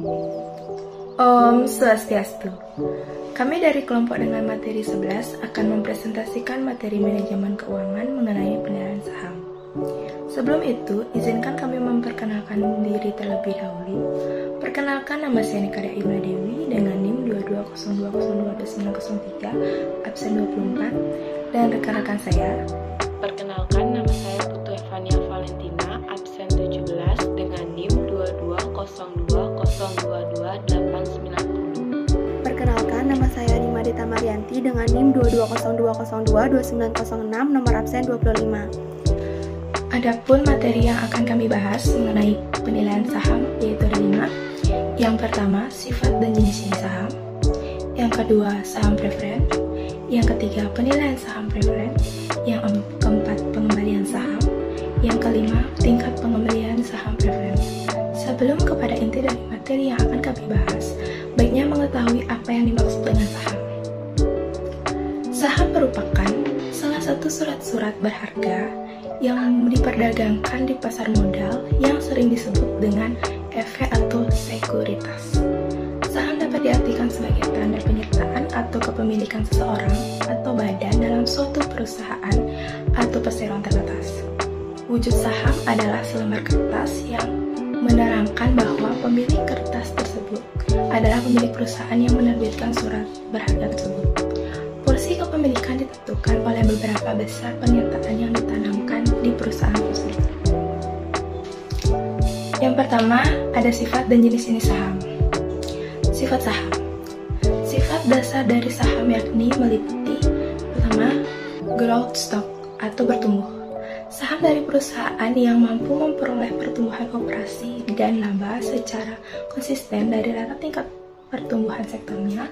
Om Swastiastu. Kami dari kelompok dengan materi 11 akan mempresentasikan materi manajemen keuangan mengenai penilaian saham. Sebelum itu, izinkan kami memperkenalkan diri terlebih dahulu. Perkenalkan, nama saya Nikada Ibna Dewi dengan NIM 2202022903 absen 24 dan rekan-rekan saya. Perkenalkan, nama saya Putu Evania Valentina absen 17 dengan NIM 2202022890. Perkenalkan, nama saya Dimadita Marianti dengan NIM 2202022906 nomor absen 25. Adapun materi yang akan kami bahas mengenai penilaian saham yaitu ada 5. Yang pertama, sifat dan jenis saham. Yang kedua, saham preferen. Yang ketiga, penilaian saham preferen. Yang keempat, pengembalian saham. Yang kelima, tingkat pengembalian saham preferen. Sebelum kepada inti dari materi yang akan kami bahas, baiknya mengetahui apa yang dimaksud dengan saham. Saham merupakan salah satu surat-surat berharga yang diperdagangkan di pasar modal yang sering disebut dengan efek atau sekuritas. Saham dapat diartikan sebagai tanda penyertaan atau kepemilikan seseorang atau badan dalam suatu perusahaan atau perseroan terbatas. Wujud saham adalah selembar kertas yang menerangkan bahwa pemilik kertas tersebut adalah pemilik perusahaan yang menerbitkan surat berharga tersebut. Porsi kepemilikan ditentukan oleh beberapa besar pernyataan yang ditanamkan di perusahaan tersebut. Yang pertama, ada sifat dan jenis saham. Sifat saham. Sifat dasar dari saham yakni meliputi pertama, growth stock atau bertumbuh. Saham dari perusahaan yang mampu memperoleh pertumbuhan operasi dan laba secara konsisten dari rata tingkat pertumbuhan sektornya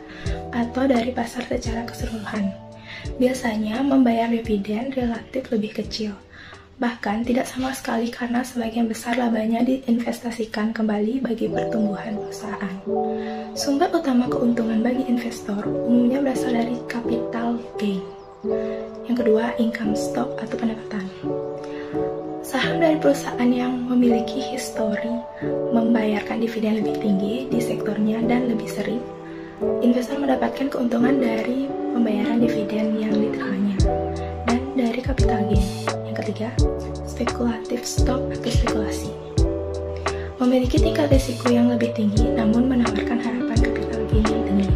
atau dari pasar secara keseluruhan. Biasanya membayar dividen relatif lebih kecil, bahkan tidak sama sekali karena sebagian besar labanya diinvestasikan kembali bagi pertumbuhan perusahaan. Sumber utama keuntungan bagi investor umumnya berasal dari capital gain. Yang kedua, income stock atau pendapatan. Saham dari perusahaan yang memiliki histori membayarkan dividen lebih tinggi di sektornya dan lebih sering, investor mendapatkan keuntungan dari pembayaran dividen yang diterimanya dan dari capital gain. Yang ketiga, spekulatif stock atau spekulasi. Memiliki tingkat risiko yang lebih tinggi namun menawarkan harapan capital gain yang tinggi.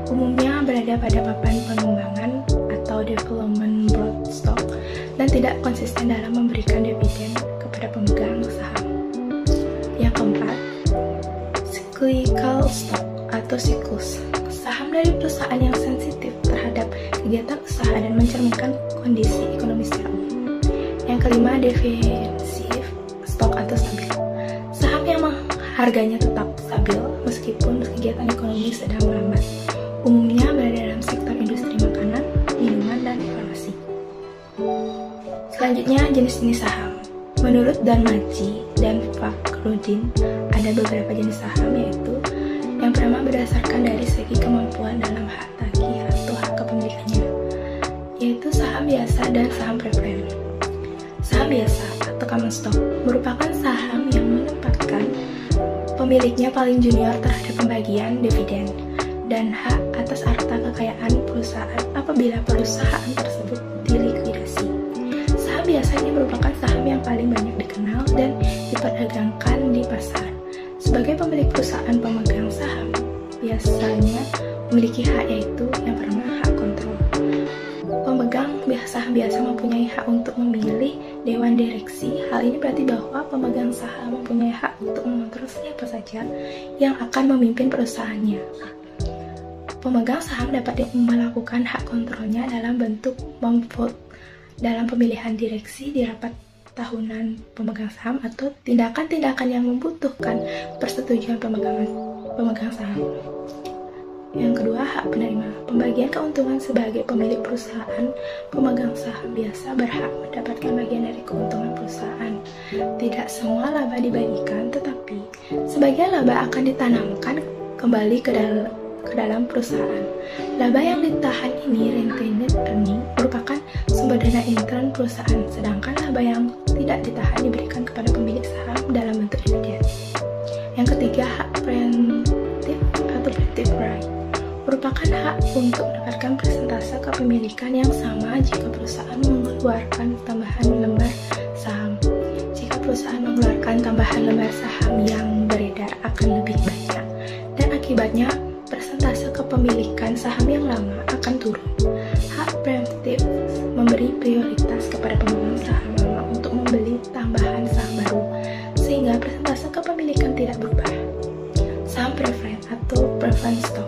Umumnya berada pada papan pengembangan atau development board stock dan tidak konsisten dalam memberikan dividen kepada pemegang saham. Yang keempat, cyclical stock atau siklus. Saham dari perusahaan yang sensitif terhadap kegiatan usaha dan mencerminkan kondisi ekonomi secara umum. Yang kelima, defensif stock atau stabil. Saham yang harganya tetap stabil meskipun kegiatan ekonomi sedang melambat. Umumnya berada dalam sektor industri makanan, minuman, dan farmasi. Selanjutnya, jenis saham. Menurut Darmaji dan Fakhrudin, ada beberapa jenis saham yaitu yang pertama berdasarkan dari segi kemampuan dalam hak tagih atau hak kepemilikannya, yaitu saham biasa dan saham preferen. Saham biasa atau common stock merupakan saham yang menempatkan pemiliknya paling junior terhadap pembagian dividen dan hak atas harta kekayaan perusahaan apabila perusahaan tersebut dilikuidasi. Saham biasa ini merupakan saham yang paling banyak dikenal dan diperdagangkan di pasar. Sebagai pemilik perusahaan pemegang saham, biasanya memiliki hak yaitu yang pertama hak kontrol. Pemegang saham biasa mempunyai hak untuk memilih dewan direksi. Hal ini berarti bahwa pemegang saham mempunyai hak untuk mengontrol siapa saja yang akan memimpin perusahaannya. Pemegang saham dapat melakukan hak kontrolnya dalam bentuk memvote dalam pemilihan direksi di rapat tahunan pemegang saham atau tindakan-tindakan yang membutuhkan persetujuan pemegang saham. Yang kedua, hak penerima. Pembagian keuntungan sebagai pemilik perusahaan, pemegang saham biasa berhak mendapatkan bagian dari keuntungan perusahaan. Tidak semua laba dibagikan, tetapi sebagian laba akan ditanamkan kembali ke dalam perusahaan. Laba yang ditahan ini, retained earning, merupakan sumber dana intern perusahaan, sedangkan laba yang tidak ditahan diberikan kepada pemilik saham dalam bentuk dividen. Yang ketiga, hak merupakan hak untuk mendapatkan persentase kepemilikan yang sama jika perusahaan mengeluarkan tambahan lembar saham. Jika perusahaan mengeluarkan tambahan lembar saham yang beredar akan lebih banyak, dan akibatnya persentase kepemilikan saham yang lama akan turun. Hak preemptif memberi prioritas kepada pemegang saham lama untuk membeli tambahan saham baru, sehingga persentase kepemilikan tidak berubah. Saham preferred atau preference stock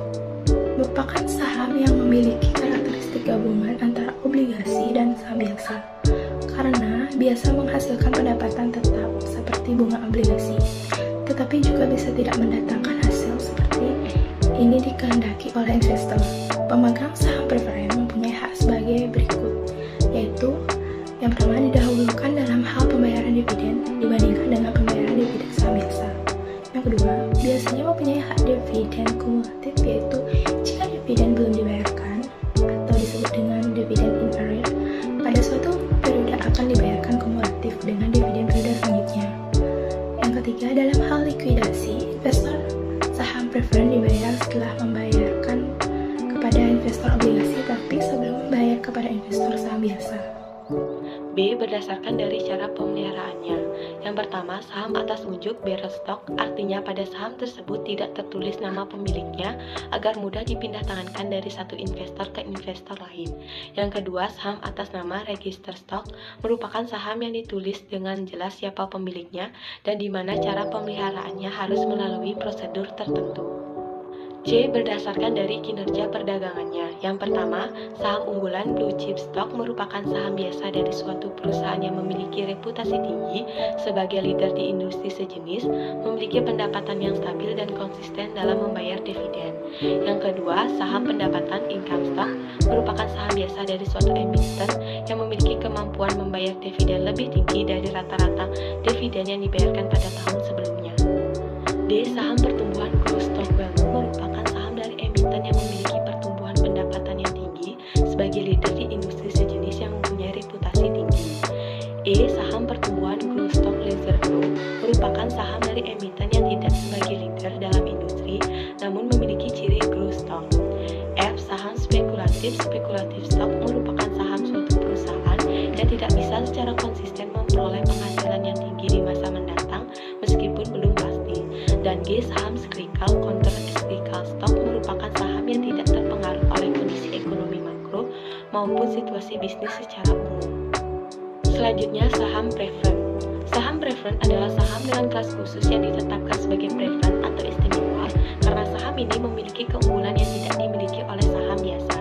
merupakan saham yang memiliki karakteristik gabungan antara obligasi dan saham biasa, karena biasa menghasilkan pendapatan tetap seperti bunga obligasi, tetapi juga bisa tidak mendatangkan hasil seperti ini dikehendaki oleh investor. Pemegang saham preferred mempunyai hak sebagai berikut, yaitu yang pertama, didahulukan dalam hal pembayaran dividen dibandingkan dengan pembayaran dividen saham biasa. Yang kedua, biasanya mempunyai hak dividen kumulatif, yaitu jika dividen belum dibayarkan atau disebut dengan dividen in arrears, pada suatu periode akan dibayarkan kumulatif dengan dividen periode selanjutnya. Yang ketiga, dalam hal likuidasi, investor saham preferred dibayar setelah membayarkan kepada investor obligasi, tapi sebelum membayar kepada investor saham biasa. B. Berdasarkan dari cara pemeliharaannya. Yang pertama, saham atas wujud bearer stock, artinya pada saham tersebut tidak tertulis nama pemiliknya agar mudah dipindah tangankan dari satu investor ke investor lain. Yang kedua, saham atas nama register stock merupakan saham yang ditulis dengan jelas siapa pemiliknya dan di mana cara pemeliharaannya harus melalui prosedur tertentu. C. Berdasarkan dari kinerja perdagangannya. Yang pertama, saham unggulan blue chip stock merupakan saham biasa dari suatu perusahaan yang memiliki reputasi tinggi sebagai leader di industri sejenis, memiliki pendapatan yang stabil dan konsisten dalam membayar dividen. Yang kedua, saham pendapatan income stock merupakan saham biasa dari suatu emiten yang memiliki kemampuan membayar dividen lebih tinggi dari rata-rata dividen yang dibayarkan pada tahun sebelumnya. D. Saham pertumbuhan growth stock value merupakan saham dari emiten yang memiliki pertumbuhan pendapatan yang tinggi sebagai leader di industri sejenis yang mempunyai reputasi tinggi. E. Saham pertumbuhan growth stock laser growth merupakan saham dari emiten yang tidak sebagai leader dalam industri namun memiliki ciri growth stock. F. Saham spekulatif stock merupakan saham suatu perusahaan yang tidak bisa secara konsisten memperoleh penghasilan yang tinggi di masa mendatang meskipun belum pasti. Dan G. Saham cyclical counter cyclical stock merupakan saham yang tidak terpengaruh oleh kondisi ekonomi makro maupun situasi bisnis secara umum. Selanjutnya, saham preferred. Saham preferred adalah saham dengan kelas khusus yang ditetapkan sebagai preferred atau istimewa karena saham ini memiliki keunggulan yang tidak dimiliki oleh saham biasa.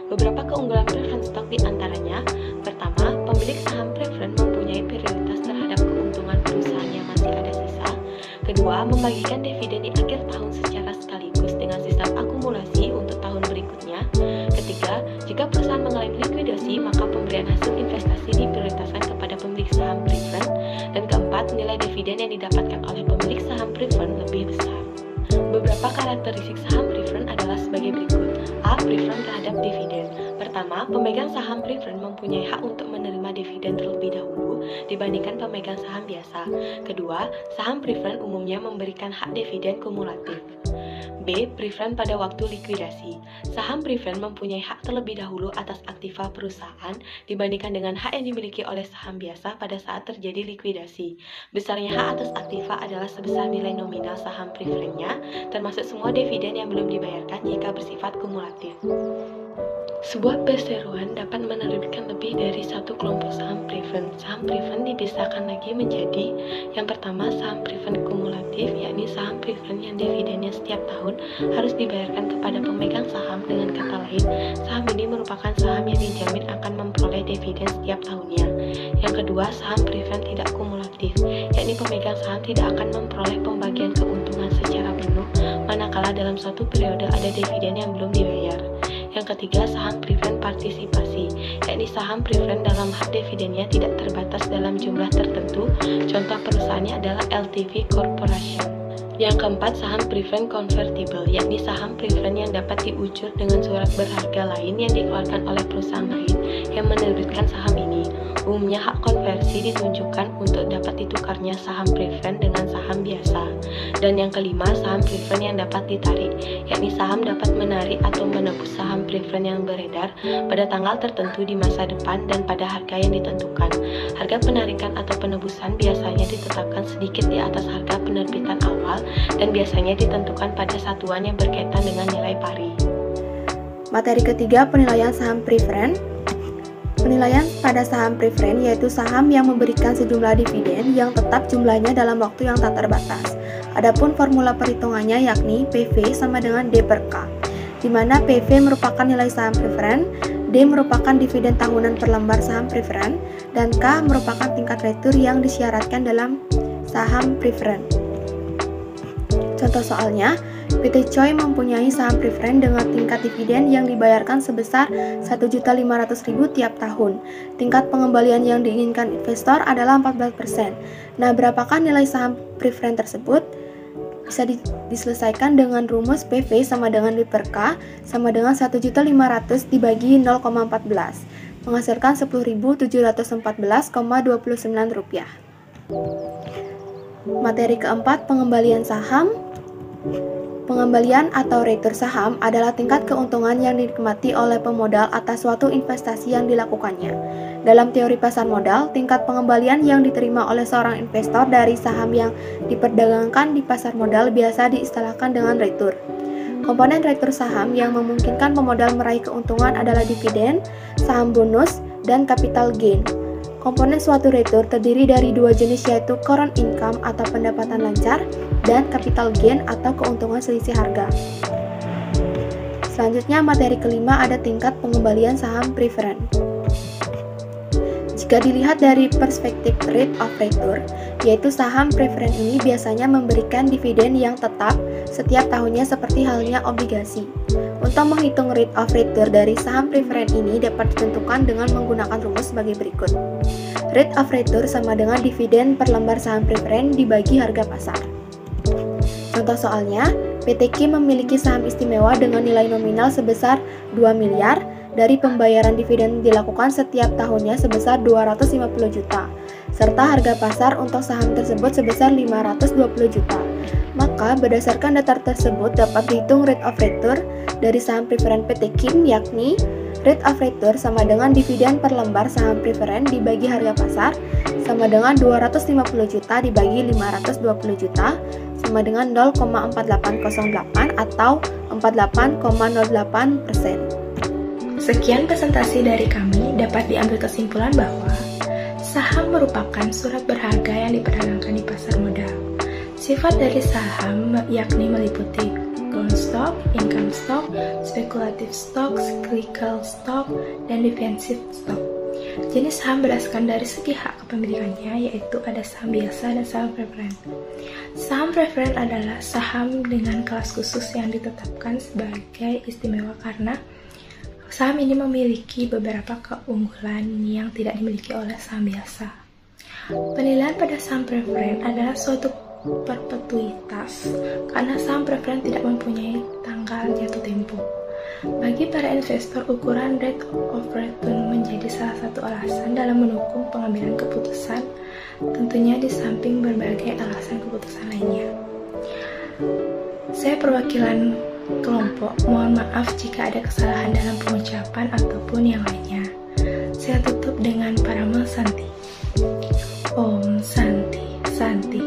Beberapa keunggulan preferred stock diantaranya: pertama, pemilik saham preferred mempunyai prioritas terhadap keuntungan perusahaan yang masih ada sisa. Kedua, membagikan dividen di akhir tahun secara sekaligus dengan sistem akumulasi untuk tahun berikutnya. Ketiga, jika perusahaan mengalami likuidasi, maka pemberian hasil investasi diprioritaskan kepada pemilik saham preferred. Dan keempat, nilai dividen yang didapatkan oleh pemilik saham preferred lebih besar. Beberapa karakteristik saham preferred adalah sebagai berikut. A. Preferred terhadap dividen. Pertama, pemegang saham preferred mempunyai hak untuk menerima dividen terlebih dahulu dibandingkan pemegang saham biasa. Kedua, saham preferred umumnya memberikan hak dividen kumulatif. B. Preferred pada waktu likuidasi. Saham preferred mempunyai hak terlebih dahulu atas aktiva perusahaan dibandingkan dengan hak yang dimiliki oleh saham biasa pada saat terjadi likuidasi. Besarnya hak atas aktiva adalah sebesar nilai nominal saham preferred-nya, termasuk semua dividen yang belum dibayarkan jika bersifat kumulatif. Sebuah perseroan dapat menerbitkan lebih dari satu kelompok saham preferred. Saham preferred dipisahkan lagi menjadi: yang pertama, saham preferred kumulatif, yakni saham preferred yang dividennya setiap tahun harus dibayarkan kepada pemegang saham. Dengan kata lain, saham ini merupakan saham yang dijamin akan memperoleh dividen setiap tahunnya. Yang kedua, saham preferred tidak kumulatif, yakni pemegang saham tidak akan memperoleh pembagian keuntungan secara penuh manakala dalam suatu periode ada dividen yang belum dibayar. Yang ketiga, saham preferred partisipasi, yakni saham preferred dalam hak dividennya tidak terbatas dalam jumlah tertentu. Contoh perusahaannya adalah LTV Corporation. Yang keempat, saham preferred convertible, yakni saham preferred yang dapat diucur dengan surat berharga lain yang dikeluarkan oleh perusahaan lain yang menerbitkan saham ini. Umumnya hak konversi ditunjukkan untuk dapat ditukarnya saham preferred dengan saham biasa. Dan yang kelima, saham preferred yang dapat ditarik, yakni saham dapat menarik atau menebus saham preferred yang beredar pada tanggal tertentu di masa depan dan pada harga yang ditentukan. Harga penarikan atau penebusan biasanya ditetapkan sedikit di atas harga penerbitan awal dan biasanya ditentukan pada satuan yang berkaitan dengan nilai pari. Materi ketiga, penilaian saham preferred. Penilaian pada saham preferred yaitu saham yang memberikan sejumlah dividen yang tetap jumlahnya dalam waktu yang tak terbatas. Adapun formula perhitungannya yakni PV sama dengan D per K, di mana PV merupakan nilai saham preferred, D merupakan dividen tahunan per lembar saham preferred, dan K merupakan tingkat retur yang disyaratkan dalam saham preferred. Contoh soalnya, PT Choi mempunyai saham preferred dengan tingkat dividen yang dibayarkan sebesar 1.500.000 tiap tahun. Tingkat pengembalian yang diinginkan investor adalah 14%. Nah, berapakah nilai saham preferred tersebut? Bisa diselesaikan dengan rumus PV sama dengan D per K sama dengan 1.500 dibagi 0,14, menghasilkan 10.714,29 rupiah. Materi keempat, pengembalian saham. Pengembalian atau retur saham adalah tingkat keuntungan yang dinikmati oleh pemodal atas suatu investasi yang dilakukannya. Dalam teori pasar modal, tingkat pengembalian yang diterima oleh seorang investor dari saham yang diperdagangkan di pasar modal biasa diistilahkan dengan retur. Komponen retur saham yang memungkinkan pemodal meraih keuntungan adalah dividen, saham bonus, dan capital gain. Komponen suatu retur terdiri dari dua jenis yaitu current income atau pendapatan lancar dan capital gain atau keuntungan selisih harga. Selanjutnya materi kelima ada tingkat pengembalian saham preferred. Jika dilihat dari perspektif rate of return, yaitu saham preferred ini biasanya memberikan dividen yang tetap setiap tahunnya seperti halnya obligasi. Untuk menghitung rate of return dari saham preferred ini dapat ditentukan dengan menggunakan rumus sebagai berikut. Rate of return sama dengan dividen per lembar saham preferred dibagi harga pasar. Contoh soalnya, PT Kim memiliki saham istimewa dengan nilai nominal sebesar 2 miliar dari pembayaran dividen dilakukan setiap tahunnya sebesar 250 juta, serta harga pasar untuk saham tersebut sebesar 520 juta. Maka berdasarkan data tersebut dapat dihitung rate of return dari saham preferred PT Kim, yakni rate of return sama dengan dividen per lembar saham preferred dibagi harga pasar sama dengan 250 juta dibagi 520 juta sama dengan 0,4808 atau 48,08%. Sekian presentasi dari kami, dapat diambil kesimpulan bahwa saham merupakan surat berharga yang diperdagangkan di pasar modal. Sifat dari saham yakni meliputi growth stock, income stock, speculative stock, cyclical stock, dan defensive stock. Jenis saham berdasarkan dari segi hak kepemilikannya, yaitu ada saham biasa dan saham preferred. Saham preferred adalah saham dengan kelas khusus yang ditetapkan sebagai istimewa karena saham ini memiliki beberapa keunggulan yang tidak dimiliki oleh saham biasa. Penilaian pada saham preferred adalah suatu perpetuitas karena saham preferred tidak mempunyai tanggal jatuh tempo. Bagi para investor, ukuran rate of return menjadi salah satu alasan dalam mendukung pengambilan keputusan, tentunya di samping berbagai alasan keputusan lainnya. Saya perwakilan kelompok, mohon maaf jika ada kesalahan dalam pengucapan ataupun yang lainnya. Saya tutup dengan Parama Santi. Om Santi Santi.